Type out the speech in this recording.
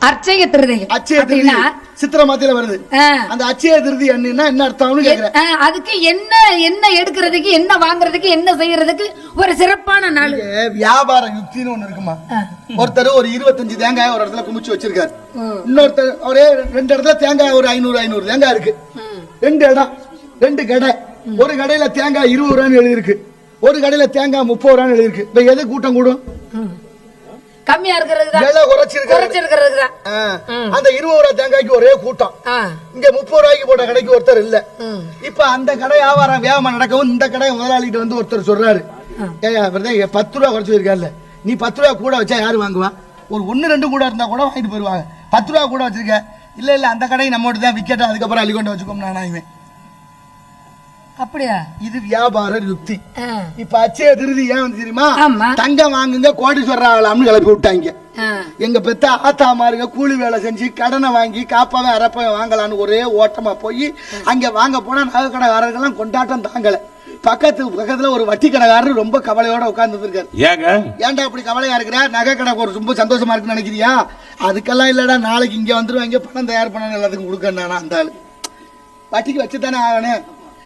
அட்சய திருதி. அட்சய திருதி சித்திரை மாதத்துல வருது. அந்த அட்சய திருதி என்ன அர்த்தம்னு கேக்குறேன். அதுக்கு என்ன என்ன எடுக்கிறதுக்கு, என்ன வாங்குறதுக்கு, என்ன செய்யறதுக்கு ஒரு சிறப்பான நாள். வியாபார யுக்தின்னு ஒண்ணு இருக்குமா? ஒருத்தர் ஒரு 25 தேங்காய் ஒரு இடத்துல குமிச்சு வச்சிருக்காரு. இன்னொருத்தர் ஒரே 2 இடத்துல தேங்காய் ஒரு 500 தேங்காய் இருக்கு. 2 இடம், 2 கடை. ஒரு கடையில தேங்காய் 20 ரூபான்னு எழுதி இருக்கு, ஒரு கடையில தேங்காய் 30 ரூபான்னு எழுதி இருக்கு. இப்ப எது கூட்டம் கூடும்? கம்மியா இருக்கிறது, அந்த 20 ரூபாய் தேங்காய்க்கு ஒரே கூட்டம். இங்க 30 ரூபாய்க்கு போட்ட கடைக்கு ஒருத்தர் இல்ல. இப்ப அந்த கடை வியாபாரம் வேகமா நடக்கவும் இந்த கடை முதலாளிகிட்ட வந்து ஒருத்தர் சொல்றாரு, 10 ரூபா குறைச்சு இருக்காருல்ல, நீ 10 ரூபா கூட வச்சா யாரு வாங்குவா? ஒரு 1-2 கூட இருந்தா கூட வாங்கிட்டு போயிருவாங்க. 10 ரூபா கூட வச்சிருக்க, இல்ல அந்த கடை நம்ம தான் விக்கெட்டா, அதுக்கப்புறம் அள்ளிக்கொண்டு வச்சுக்கோம் நானாயுமே. அப்படியா? இது வியாபார யுக்தி. இப்ப அச்சய திருதி ஏன் வந்து தெரியுமா? தங்கம் வாங்குங்க கோடீஸ்வரர் ஆகலாம்னு கிளப்பி விட்டாங்க. எங்க பெத்த ஆத்தா மாருங்க கூலி வேலை செஞ்சு கடனை வாங்கி காப்பாவே அரப்பவன் வாங்கலான்னு ஒரே ஓட்டமா போய் அங்க வாங்க போனா நகை கடைக்காரர்கள்லாம் கொண்டாட்டம் தாங்கல. பக்கத்துல ஒரு வட்டி கடைக்காரர் ரொம்ப கவலையோட உட்கார்ந்து இருக்காரு. ஏன்டா அப்படி கவலையா இருக்கிற? நகை கடை ஒரு ரொம்ப சந்தோஷமா இருக்குன்னு நினைக்கிறியா? அதுக்கெல்லாம் இல்லடா, நாளைக்கு இங்க வந்துருவாங்க, பணம் தயார் பண்ண எல்லாத்துக்கும் கொடுக்கணும். அந்த ஆளு வட்டிக்கு வச்சுதானே ஆகணும்.